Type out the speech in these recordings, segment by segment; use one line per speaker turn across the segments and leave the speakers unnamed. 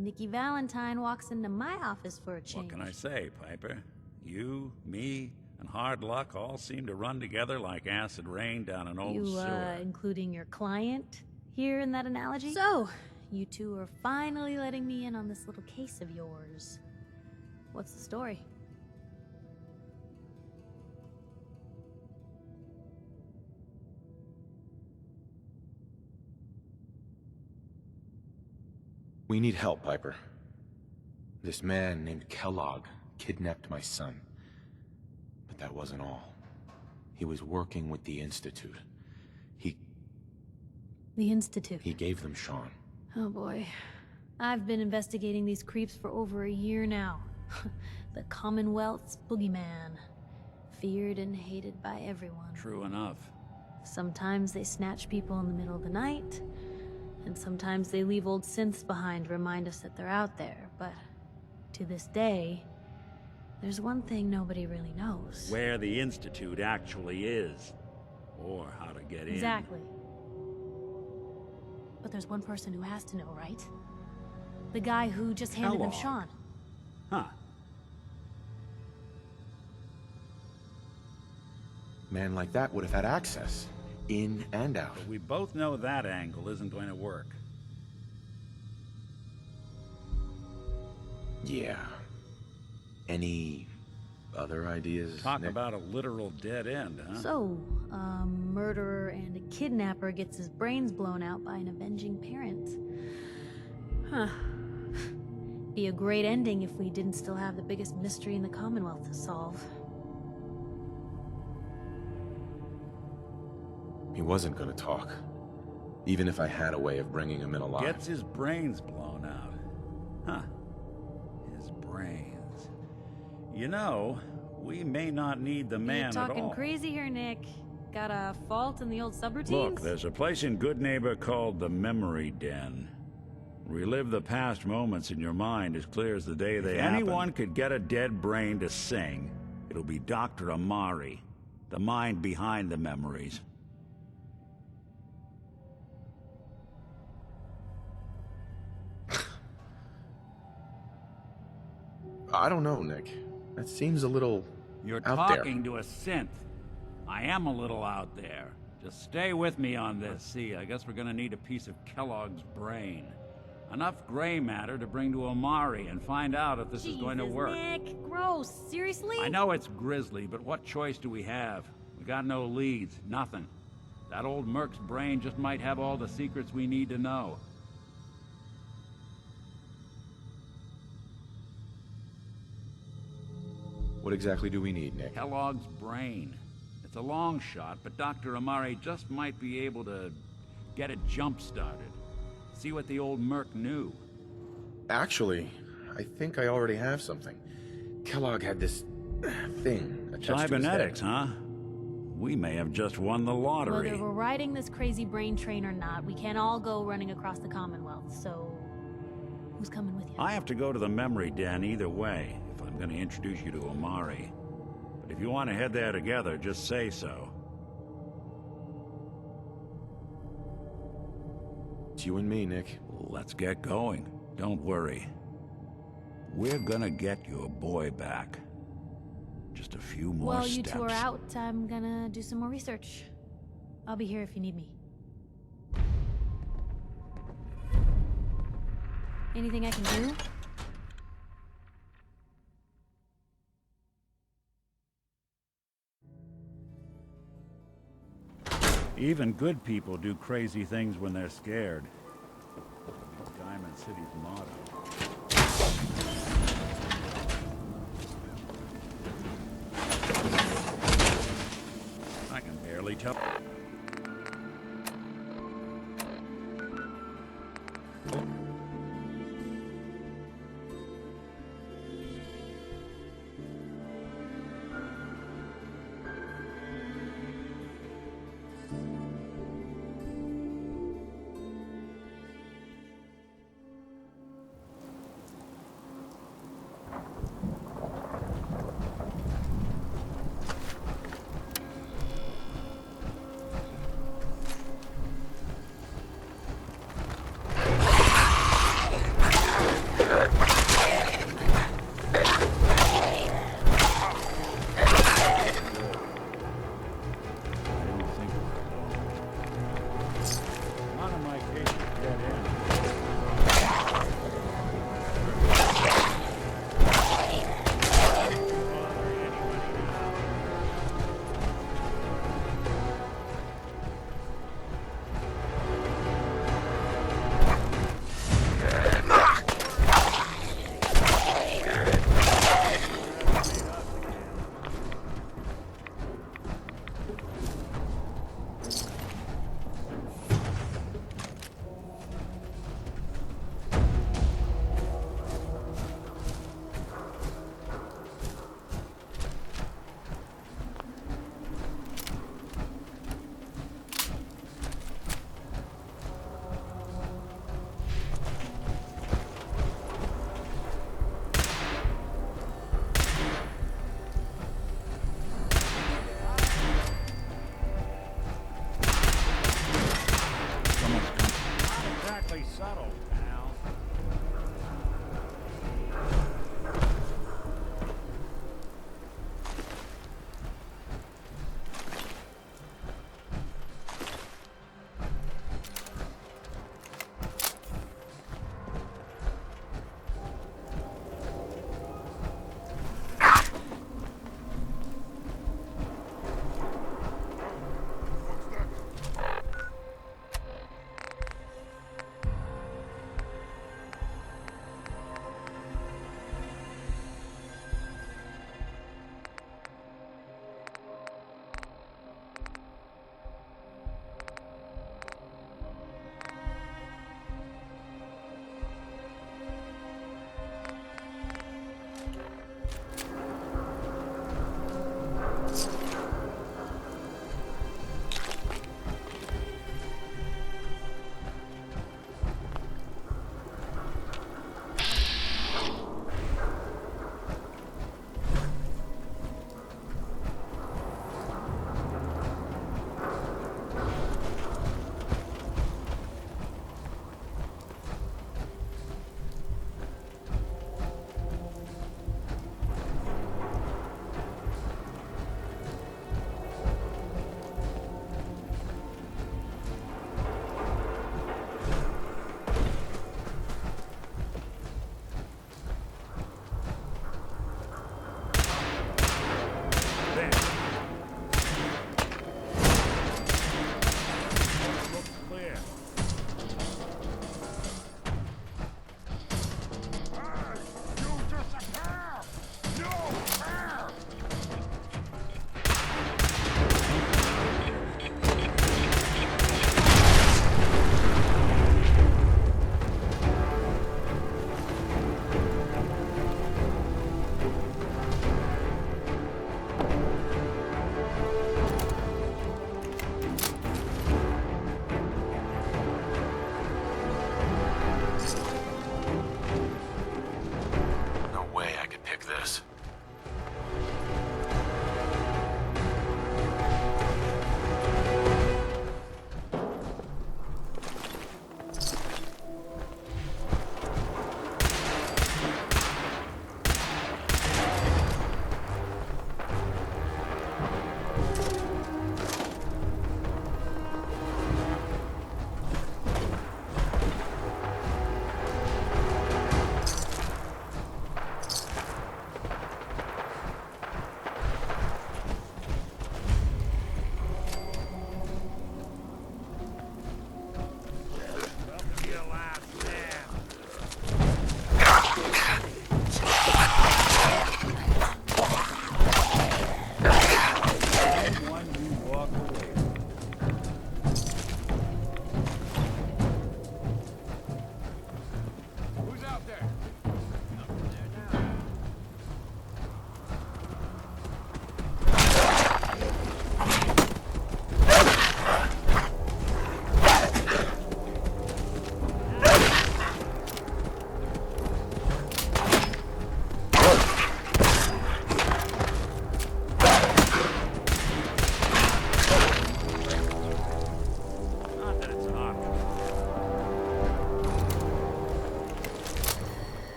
Nikki Valentine walks into my office for a change.
What can I say, Piper? You, me, and Hard Luck all seem to run together like acid rain down an old sewer.
Including your client here in that analogy? So, you two are finally letting me in on this little case of yours. What's the story?
We need help, Piper. This man named Kellogg kidnapped my son. But that wasn't all. He was working with the Institute.
The Institute?
He gave them Sean.
Oh boy. I've been investigating these creeps for over a year now. The Commonwealth's boogeyman. Feared and hated by everyone.
True enough.
Sometimes they snatch people in the middle of the night, and sometimes they leave old synths behind to remind us that they're out there, but to this day, there's one thing nobody really knows.
Where the Institute actually is. Or how to get in.
Exactly. But there's one person who has to know, right? The guy who just handed them Sean.
Huh.
Man like that would have had access. In and out.
But we both know that angle isn't going to work.
Yeah. Any other ideas,
Talk
Nick?
about a literal dead end, huh?
So, a murderer and a kidnapper gets his brains blown out by an avenging parent. Huh. Be a great ending if we didn't still have the biggest mystery in the Commonwealth to solve.
He wasn't gonna talk. Even if I had a way of bringing him in alive.
Gets his brains blown out. Huh. His brains. You know, we may not need the man at all.
You're talking crazy here, Nick. Got a fault in the old subroutines?
Look, there's a place in Good Neighbor called the Memory Den. Relive the past moments in your mind as clear as the day they happened. If anyone could get a dead brain to sing, it'll be Dr. Amari, the mind behind the memories.
I don't know, Nick. That seems a little
You're
out there.
talking to a synth. I am a little out there. Just stay with me on this. See, I guess we're gonna need a piece of Kellogg's brain. Enough gray matter to bring to Amari and find out if this is going to work.
Nick, gross. Seriously?
I know it's grisly, but what choice do we have? We got no leads, nothing. That old Merc's brain just might have all the secrets we need to know.
What exactly do we need, Nick?
Kellogg's brain. It's a long shot, but Dr. Amari just might be able to get it jump-started. See what the old Merc knew.
Actually, I think I already have something. Kellogg had this thing attached to his head.
Cybernetics, huh? We may have just won the lottery.
Whether we're riding this crazy brain train or not, we can't all go running across the Commonwealth, so... who's coming with you?
I have to go to the Memory Den either way, if I'm going to introduce you to Amari. But if you want to head there together, just say so.
It's you and me, Nick.
Let's get going. Don't worry. We're gonna get your boy back. Just a few more
While
steps.
you two are out, I'm gonna do some more research. I'll be here if you need me. Anything I can do?
Even good people do crazy things when they're scared. It's Diamond City's motto. I can barely tell.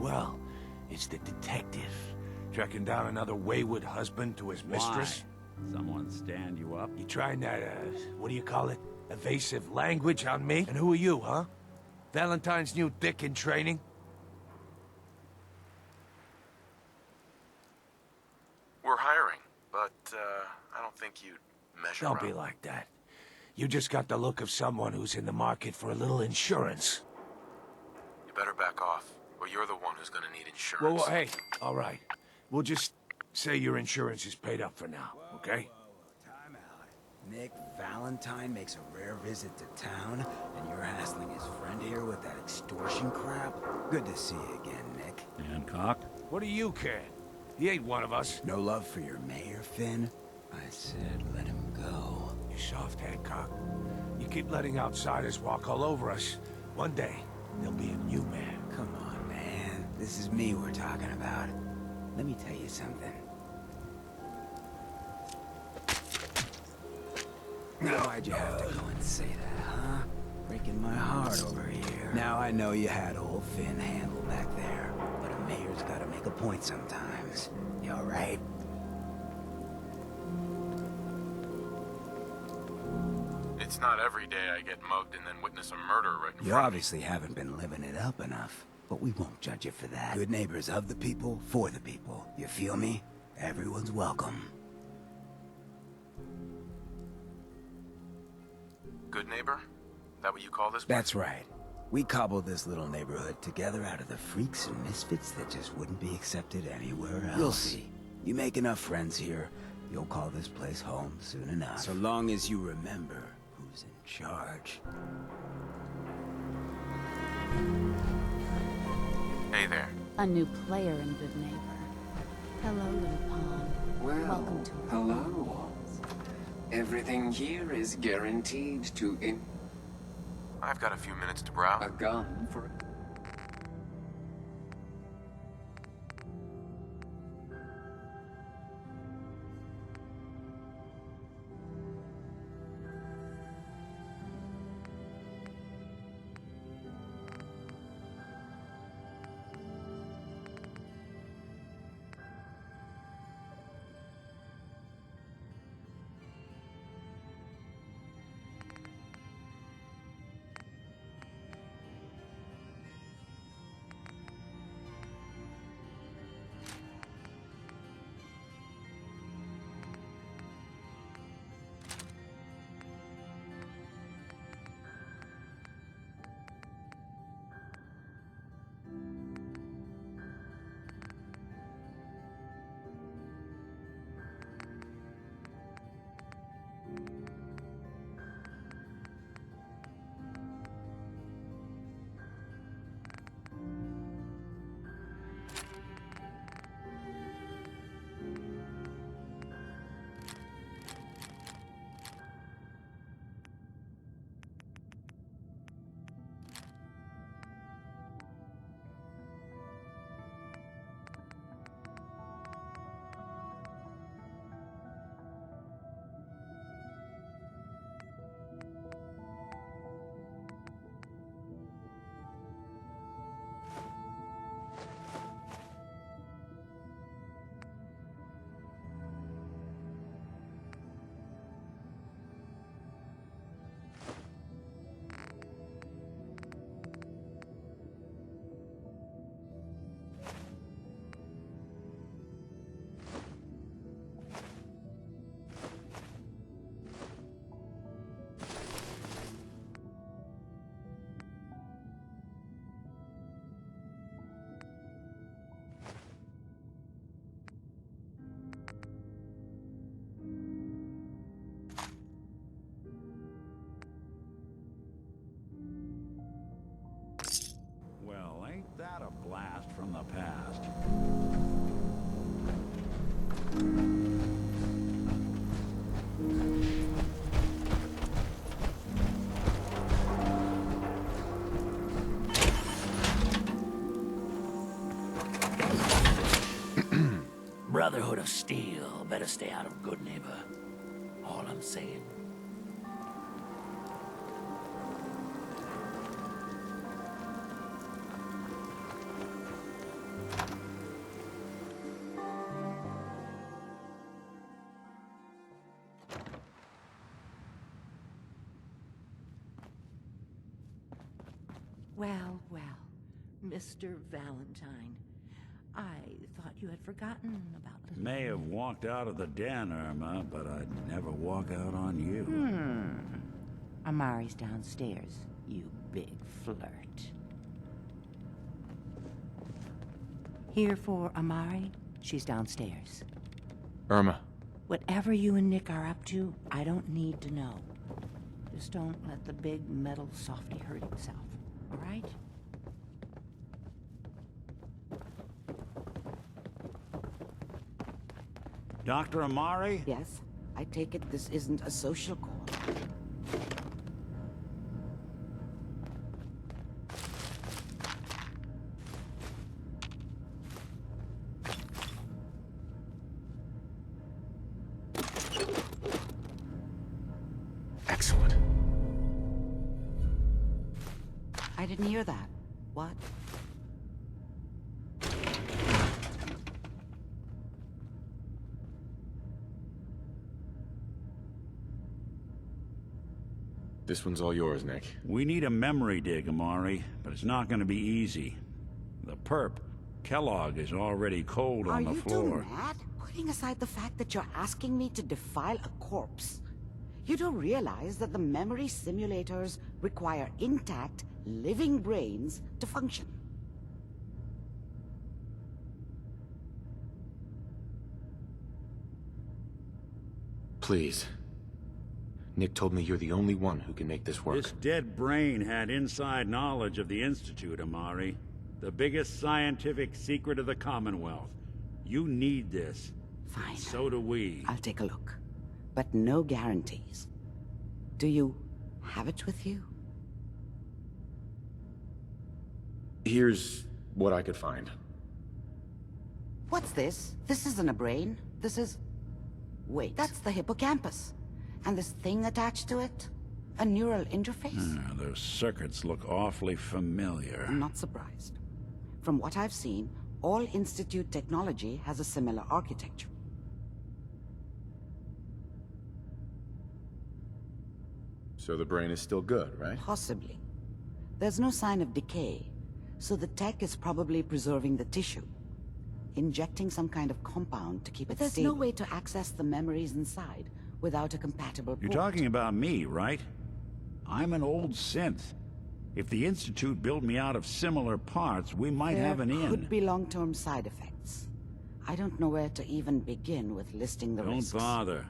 well. It's the detective. Tracking down another wayward husband to his mistress.
Why? Someone stand you up?
You trying that, what do you call it? Evasive language on me? And who are you, huh? Valentine's new dick in training?
We're hiring, but, I don't think you'd measure
Don't
up.
be like that. You just got the look of someone who's in the market for a little insurance.
You better back off, or you're the one who's gonna need insurance.
Well, hey, all right. We'll just say your insurance is paid up for now, okay?
Time out. Nick Valentine makes a rare visit to town, and you're hassling his friend here with that extortion crap? Good to see you again, Nick.
Hancock?
What do you care? He ain't one of us.
No love for your mayor, Finn? I said let him go.
You soft, Hancock. You keep letting outsiders walk all over us. One day, there'll be a new man.
Come on, man. This is me we're talking about. Let me tell you something. Now, why'd you have to go and say that, huh? Breaking my heart over here. Now I know you had old Finn handled back there, but a mayor's gotta make a point sometimes. You alright?
It's not every day I get mugged and then witness a murder right in
You
front of me.
obviously haven't been living it up enough, but we won't judge you for that. Good neighbors of the people, for the people. You feel me? Everyone's welcome.
Good neighbor? That what you call this place?
That's right. We cobbled this little neighborhood together out of the freaks and misfits that just wouldn't be accepted anywhere else. You'll see. You make enough friends here, you'll call this place home soon enough. So long as you remember who's in charge.
Hey there.
A new player in Good Neighbor. Hello, little pawn.
Well,
Welcome to
hello. Everything here is guaranteed to
I've got a few minutes to browse.
a gun for...
Well, ain't that a blast from the past?
Brotherhood of Steel better stay out of Good Neighbor. All I'm saying.
Well, well, Mr. Valentine. I thought you had forgotten about little...
May have walked out of the den, Irma, but I'd never walk out on you.
Amari's downstairs, you big flirt. Here for Amari? She's downstairs.
Irma.
Whatever you and Nick are up to, I don't need to know. Just don't let the big metal softy hurt himself, all right?
Dr. Amari?
Yes, I take it this isn't a social call.
Excellent.
I didn't hear that. What?
This one's all yours, Nick.
We need a memory dig, Amari, but it's not going to be easy. The perp, Kellogg, is already cold on the floor.
Are you two mad? Putting aside the fact that you're asking me to defile a corpse, you do realize that the memory simulators require intact, living brains to function.
Please. Nick told me you're the only one who can make this work.
This dead brain had inside knowledge of the Institute, Amari. The biggest scientific secret of the Commonwealth. You need this.
Fine.
So do we.
I'll take a look. But no guarantees. Do you have it with you?
Here's what I could find.
What's this? This isn't a brain. This is... Wait, that's the hippocampus. And this thing attached to it? A neural interface?
Those circuits look awfully familiar.
I'm not surprised. From what I've seen, all Institute technology has a similar architecture.
So the brain is still good, right?
Possibly. There's no sign of decay, so the tech is probably preserving the tissue. Injecting some kind of compound to keep it stable. There's no way to access the memories inside without a compatible port.
You're talking about me, right? I'm an old synth. If the Institute built me out of similar parts, we might have an in.
There could be long-term side effects. I don't know where to even begin with listing the risks.
Don't bother.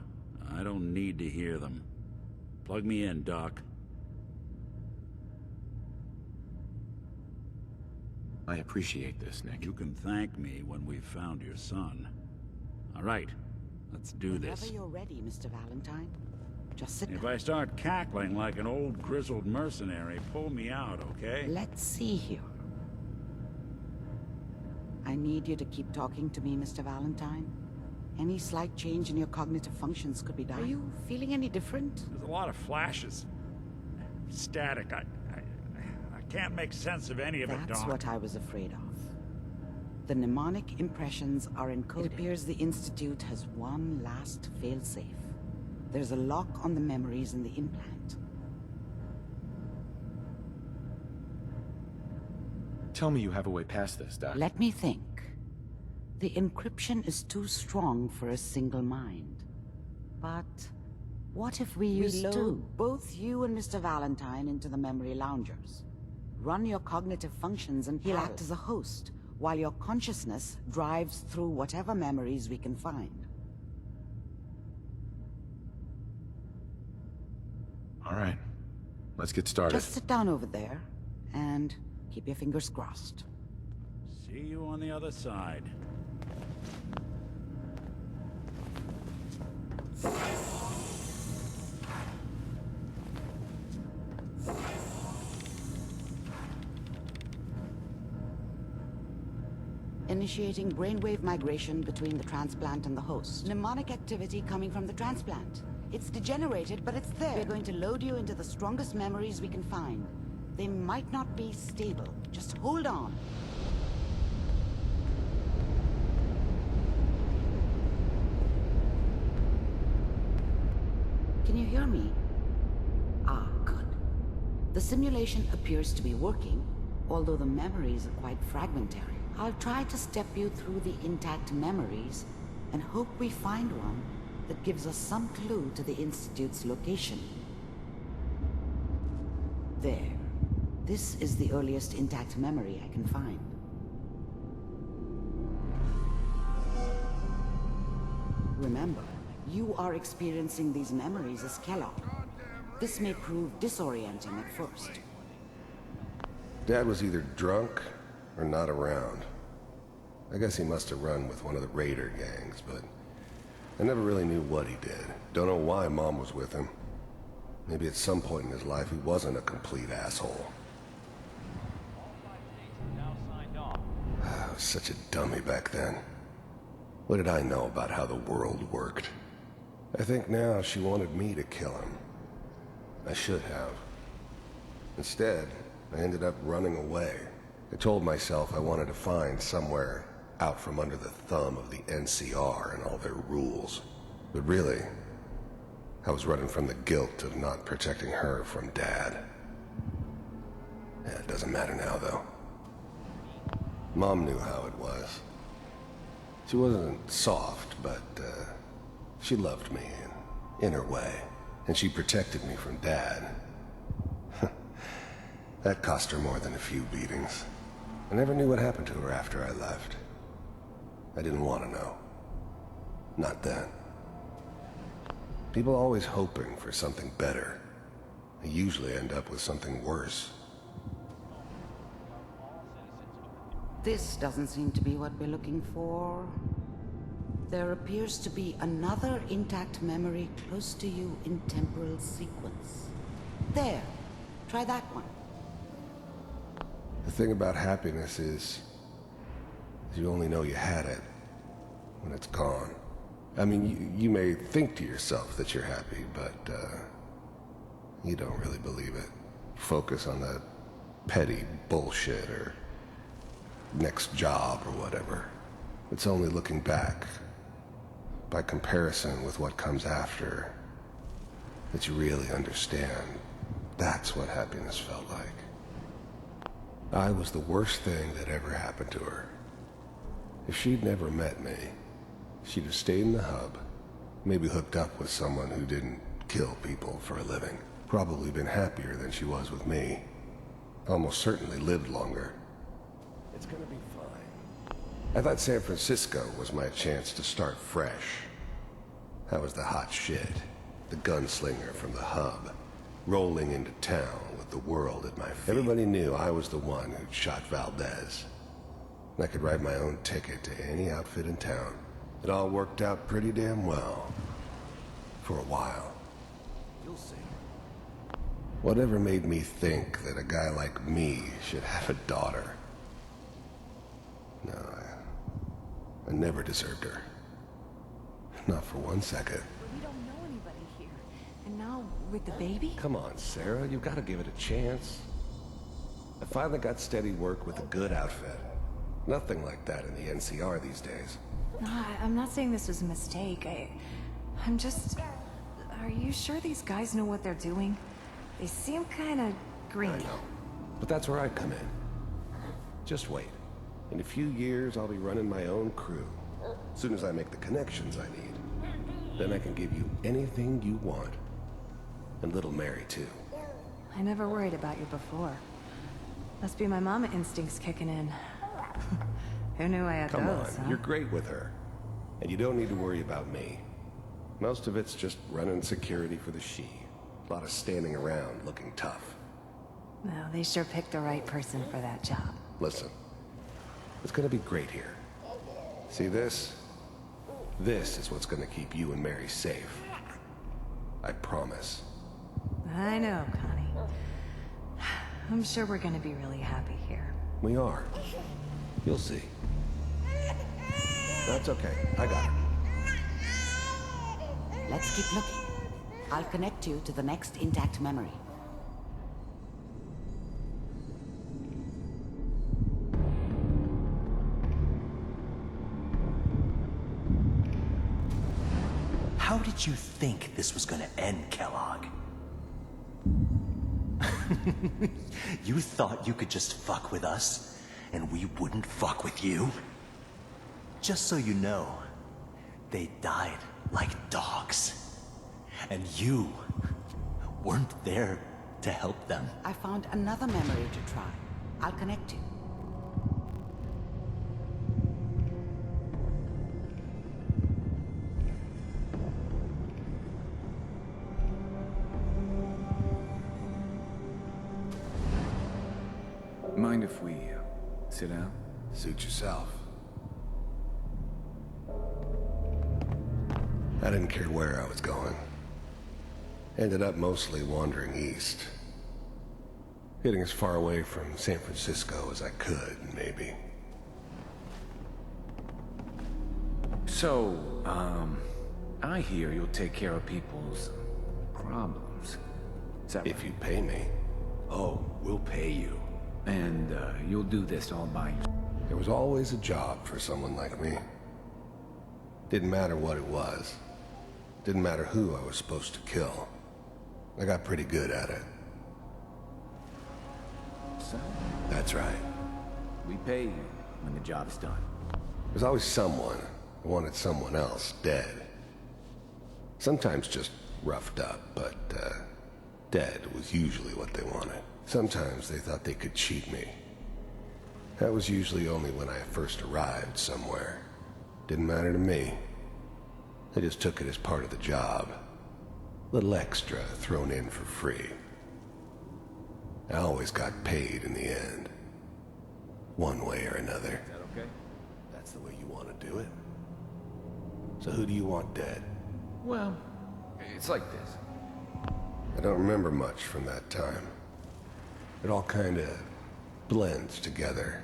I don't need to hear them. Plug me in, Doc.
I appreciate this, Nick.
You can thank me when we've found your son. All right, let's do this.
Whenever you're ready, Mr. Valentine. Just sit
If
down.
I start cackling like an old grizzled mercenary, pull me out, okay?
Let's see here. I need you to keep talking to me, Mr. Valentine. Any slight change in your cognitive functions could be dire. Are you feeling any different?
There's a lot of flashes. Static. I can't make sense of any of it, Doc.
That's what I was afraid of. The mnemonic impressions are encoded. It appears the Institute has one last failsafe. There's a lock on the memories in the implant.
Tell me you have a way past this, Doc.
Let me think. The encryption is too strong for a single mind. But what if we load both you and Mr. Valentine into the memory loungers? Run your cognitive functions and he'll act as a host, while your consciousness drives through whatever memories we can find.
All right. Let's get started.
Just sit down over there, and keep your fingers crossed.
See you on the other side.
Initiating brainwave migration between the transplant and the host. Mnemonic activity coming from the transplant. It's degenerated, but it's there. We're going to load you into the strongest memories we can find. They might not be stable. Just hold on. Can you hear me? Ah, good. The simulation appears to be working, although the memories are quite fragmentary. I'll try to step you through the intact memories and hope we find one that gives us some clue to the Institute's location. There. This is the earliest intact memory I can find. Remember, you are experiencing these memories as Kellogg. This may prove disorienting at first.
Dad was either drunk or not around. I guess he must have run with one of the raider gangs, but I never really knew what he did. Don't know why Mom was with him. Maybe at some point in his life he wasn't a complete asshole. I was such a dummy back then. What did I know about how the world worked? I think now she wanted me to kill him. I should have. Instead, I ended up running away. I told myself I wanted to find somewhere out from under the thumb of the NCR and all their rules. But really, I was running from the guilt of not protecting her from Dad. Yeah, it doesn't matter now, though. Mom knew how it was. She wasn't soft, but she loved me in her way. And she protected me from Dad. That cost her more than a few beatings. I never knew what happened to her after I left. I didn't want to know. Not then. People always hoping for something better. They usually end up with something worse.
This doesn't seem to be what we're looking for. There appears to be another intact memory close to you in temporal sequence. There. Try that one.
The thing about happiness is you only know you had it when it's gone. I mean, you may think to yourself that you're happy, but you don't really believe it. Focus on that petty bullshit or next job or whatever. It's only looking back, by comparison with what comes after, that you really understand. That's what happiness felt like. I was the worst thing that ever happened to her. If she'd never met me, she'd have stayed in the hub, maybe hooked up with someone who didn't kill people for a living. Probably been happier than she was with me. Almost certainly lived longer. It's gonna be fine. I thought San Francisco was my chance to start fresh. I was the hot shit, the gunslinger from the hub, rolling into town with the world at my feet. Everybody knew I was the one who'd shot Valdez. And I could write my own ticket to any outfit in town. It all worked out pretty damn well. For a while.
You'll see.
Whatever made me think that a guy like me should have a daughter? No, I never deserved her. Not for 1 second.
We don't know anybody here. And now, with the baby?
Come on, Sarah, you've got to give it a chance. I finally got steady work with a good outfit. Nothing like that in the NCR these days.
No, I'm not saying this was a mistake. I'm just... Are you sure these guys know what they're doing? They seem kind of green.
I know. But that's where I come in. Just wait. In a few years, I'll be running my own crew. As soon as I make the connections I need. Then I can give you anything you want. And little Mary, too.
I never worried about you before. Must be my mama instincts kicking in. Who knew I had
Come
those,
on,
huh?
you're great with her. And you don't need to worry about me. Most of it's just running security for the she. A lot of standing around looking tough.
Well, they sure picked the right person for that job.
Listen, it's gonna be great here. See this? This is what's gonna keep you and Mary safe. I promise.
I know, Connie. I'm sure we're gonna be really happy here.
We are. You'll see. That's okay. I got her.
Let's keep looking. I'll connect you to the next intact memory.
How did you think this was gonna end, Kellogg? You thought you could just fuck with us, and we wouldn't fuck with you? Just so you know, they died like dogs. And you weren't there to help them.
I found another memory to try. I'll connect you.
Mind if we sit down?
Suit yourself. I didn't care where I was going. Ended up mostly wandering east. Getting as far away from San Francisco as I could, maybe.
So, I hear you'll take care of people's problems. Is that
If you pay me.
Oh, we'll pay you. And, you'll do this all by yourself.
There was always a job for someone like me. Didn't matter what it was. Didn't matter who I was supposed to kill. I got pretty good at it.
So,
That's right.
we pay you when the job's done.
There's always someone who wanted someone else dead. Sometimes just roughed up, but, dead was usually what they wanted. Sometimes they thought they could cheat me. That was usually only when I first arrived somewhere. Didn't matter to me. I just took it as part of the job. Little extra thrown in for free. I always got paid in the end. One way or another.
Is that okay?
That's the way you want to do it. So who do you want dead?
Well, it's like this.
I don't remember much from that time. It all kind of blends together.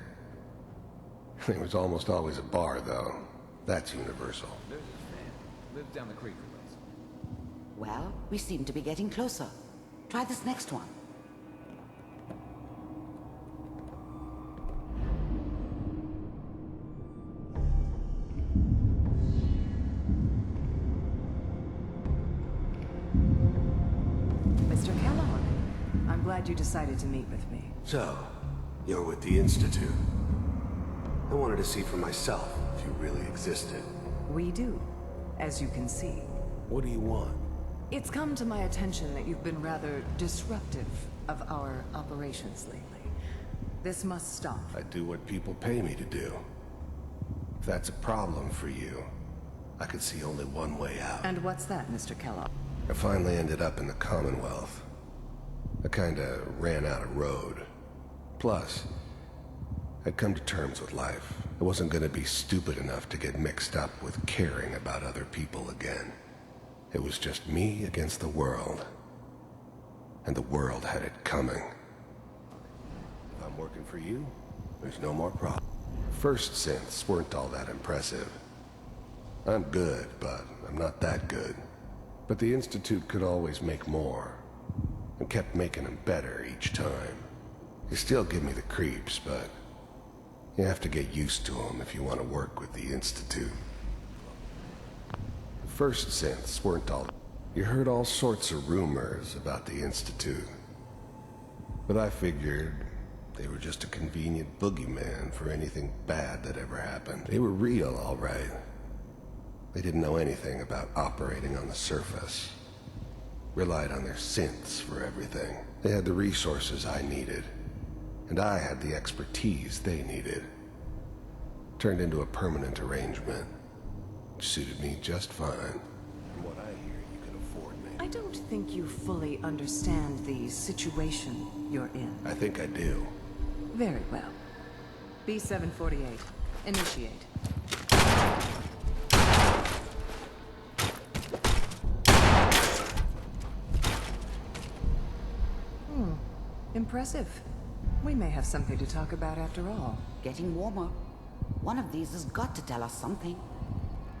It was almost always a bar, though. That's universal.
There's this man. Lives down the creek from us.
Well, we seem to be getting closer. Try this next one.
Mr. Kellogg, I'm glad you decided to meet with me.
So, you're with the Institute. I wanted to see for myself if you really existed.
We do, as you can see.
What do you want?
It's come to my attention that you've been rather disruptive of our operations lately. This must stop.
I do what people pay me to do. If that's a problem for you, I could see only one way out.
And what's that, Mr. Kellogg?
I finally ended up in the Commonwealth. I kinda ran out of road. Plus, I'd come to terms with life. I wasn't gonna be stupid enough to get mixed up with caring about other people again. It was just me against the world. And the world had it coming. If I'm working for you, there's no more problem. First synths weren't all that impressive. I'm good, but I'm not that good. But the Institute could always make more, and kept making them better each time. They still give me the creeps, but you have to get used to them if you want to work with the Institute. First synths weren't all... You heard all sorts of rumors about the Institute. But I figured they were just a convenient boogeyman for anything bad that ever happened. They were real, all right. They didn't know anything about operating on the surface. Relied on their synths for everything. They had the resources I needed. And I had the expertise they needed. Turned into a permanent arrangement. Which suited me just fine. From what I hear, you can afford me.
I don't think you fully understand the situation you're in.
I think I do.
Very well. B-748. Initiate. Impressive. We may have something to talk about after all.
Getting warmer. One of these has got to tell us something.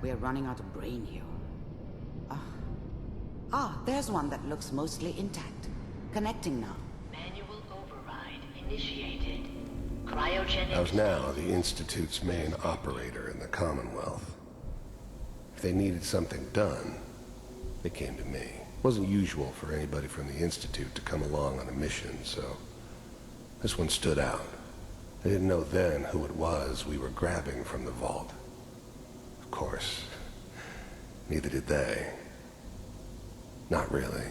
We're running out of brain here. There's one that looks mostly intact. Connecting now.
Manual override initiated. Cryogenic...
I was now the Institute's main operator in the Commonwealth. If they needed something done, they came to me. Wasn't usual for anybody from the Institute to come along on a mission, so this one stood out. I didn't know then who it was we were grabbing from the vault. Of course, neither did they. Not really.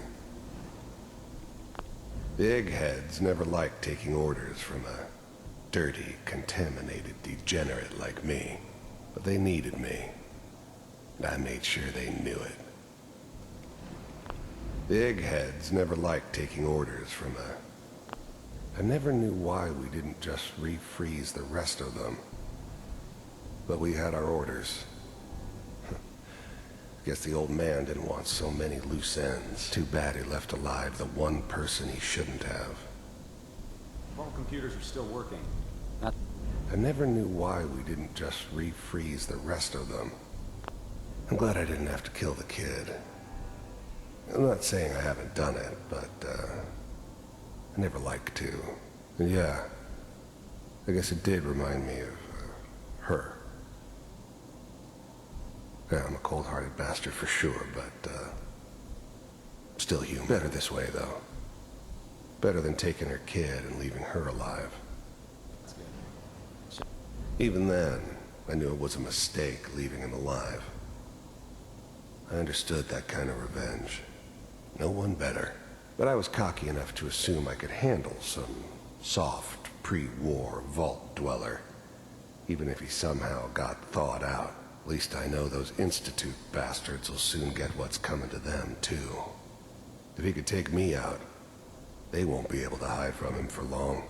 The eggheads never liked taking orders from a dirty, contaminated degenerate like me. But they needed me, and I made sure they knew it. The eggheads never liked taking orders from a... I never knew why we didn't just refreeze the rest of them. But we had our orders. Guess the old man didn't want so many loose ends. Too bad he left alive the one person he shouldn't have.
Vault computers are still working.
I never knew why we didn't just refreeze the rest of them. I'm glad I didn't have to kill the kid. I'm not saying I haven't done it, but, I never liked to. And yeah, I guess it did remind me of, her. Yeah, I'm a cold-hearted bastard for sure, but, still human. Better this way, though. Better than taking her kid and leaving her alive. Even then, I knew it was a mistake leaving him alive. I understood that kind of revenge. No one better. But I was cocky enough to assume I could handle some soft, pre-war vault dweller. Even if he somehow got thawed out. At least I know those Institute bastards will soon get what's coming to them, too. If he could take me out, they won't be able to hide from him for long.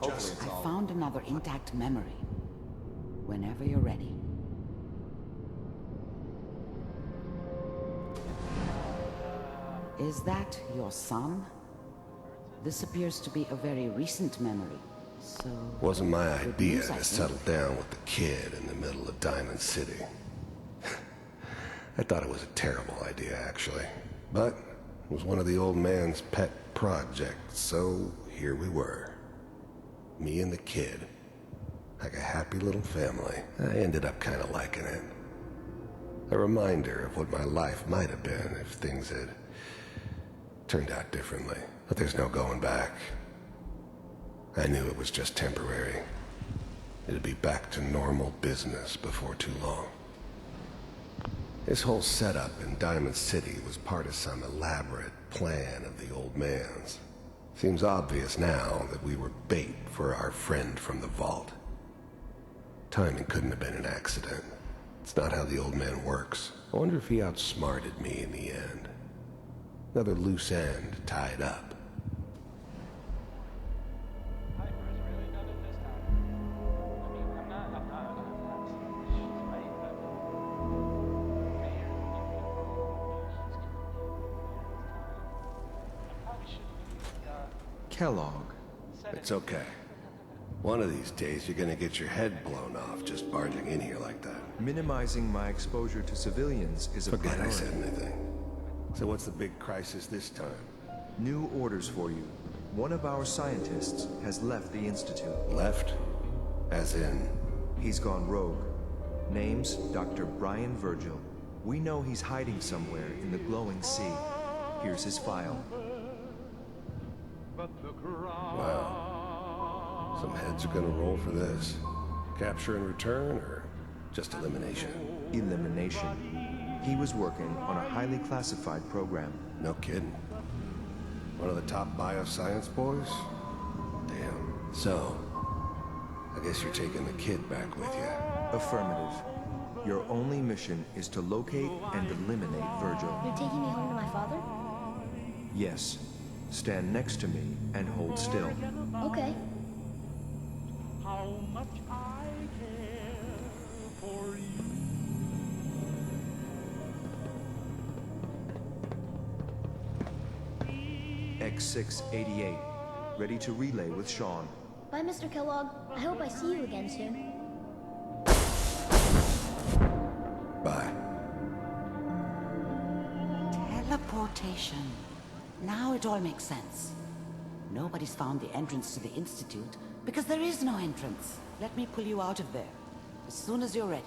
I found another intact memory. Whenever you're ready. Is that your son? This appears to be a very recent memory, so...
Wasn't my
good
idea
news, I
to
think.
settle down with the kid in the middle of Diamond City. I thought it was a terrible idea, actually. But it was one of the old man's pet projects, so here we were. Me and the kid. Like a happy little family. I ended up kind of liking it. A reminder of what my life might have been if things had turned out differently. But there's no going back. I knew it was just temporary. It'd be back to normal business before too long. This whole setup in Diamond City was part of some elaborate plan of the old man's. Seems obvious now that we were bait for our friend from the vault. Timing couldn't have been an accident. It's not how the old man works. I wonder if he outsmarted me in the end. Another loose end tied up.
Kellogg.
It's okay. One of these days you're gonna get your head blown off just barging in here like that.
Minimizing my exposure to civilians is a
Forget
priority.
I said anything. So what's the big crisis this time?
New orders for you. One of our scientists has left the Institute.
Left? As in?
He's gone rogue. Name's Dr. Brian Virgil. We know he's hiding somewhere in the glowing sea. Here's his file.
Wow. Some heads are gonna roll for this. Capture and return, or just elimination?
Elimination. He was working on a highly classified program.
No kidding. One of the top bioscience boys? Damn. So, I guess you're taking the kid back with you.
Affirmative. Your only mission is to locate and eliminate Virgil.
You're taking me home to my father?
Yes. Stand next to me and hold still.
Okay.
How much I care for you.
X688. Ready to relay with Sean.
Bye, Mr. Kellogg. I hope I see you again soon.
Bye.
Teleportation. Now it all makes sense. Nobody's found the entrance to the Institute because there is no entrance. Let me pull you out of there as soon as you're ready.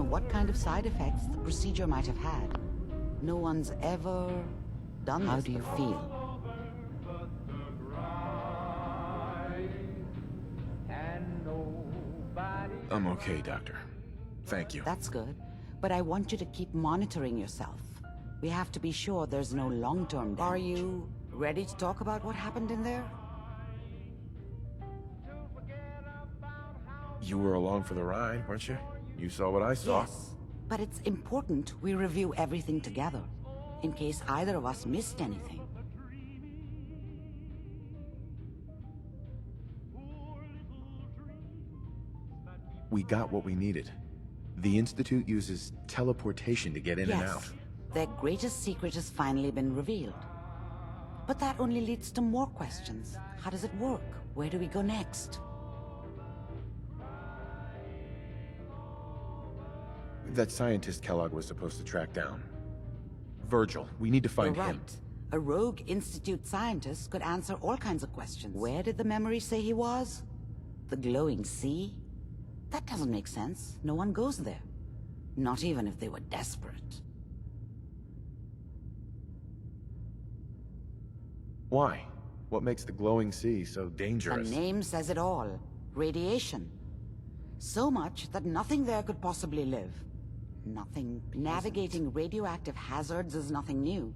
what kind of side effects the procedure might have had. No one's ever done this. How do you feel?
I'm okay, Doctor. Thank you.
That's good. But I want you to keep monitoring yourself. We have to be sure there's no long-term damage. Are you ready to talk about what happened in there?
You were along for the ride, weren't you? You saw what I saw.
Yes, but it's important we review everything together, in case either of us missed anything.
We got what we needed. The Institute uses teleportation to get in and out.
Yes, their greatest secret has finally been revealed. But that only leads to more questions. How does it work? Where do we go next?
That scientist Kellogg was supposed to track down. Virgil, we need to find
You're
him.
right. A rogue Institute scientist could answer all kinds of questions. Where did the memory say he was? The glowing sea? That doesn't make sense. No one goes there. Not even if they were desperate.
Why? What makes the glowing sea so
The
dangerous?
name says it all. Radiation. So much that nothing there could possibly live. Nothing. Navigating radioactive hazards is nothing new.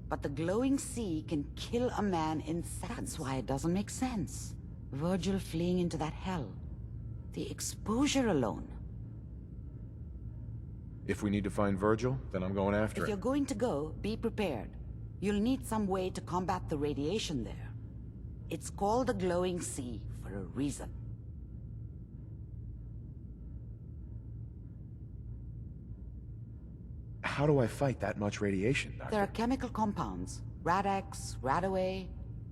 But the glowing sea can kill a man in seconds. That's why it doesn't make sense. Virgil fleeing into that hell. The exposure alone.
If we need to find Virgil, then I'm going after
If
him.
you're going to go, be prepared. You'll need some way to combat the radiation there. It's called the glowing sea for a reason.
How do I fight that much radiation, Doctor?
There are chemical compounds. Rad-X, Radaway.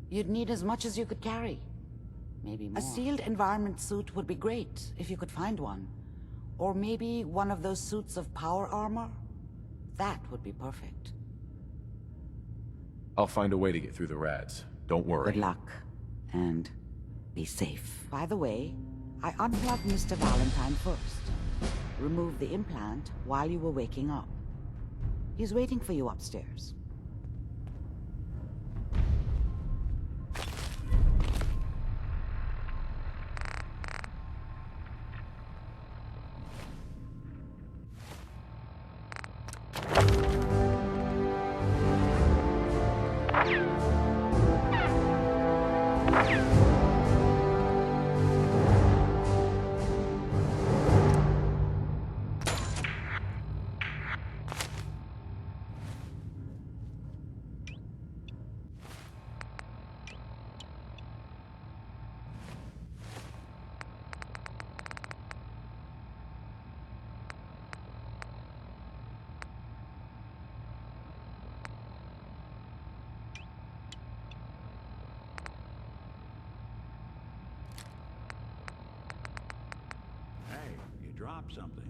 You'd need as much as you could carry. Maybe more. A sealed environment suit would be great, if you could find one. Or maybe one of those suits of power armor? That would be perfect.
I'll find a way to get through the rads. Don't worry.
Good luck. And be safe. By the way, I unplugged Mr. Valentine first. Removed the implant while you were waking up. He's waiting for you upstairs.
Hey, you dropped something.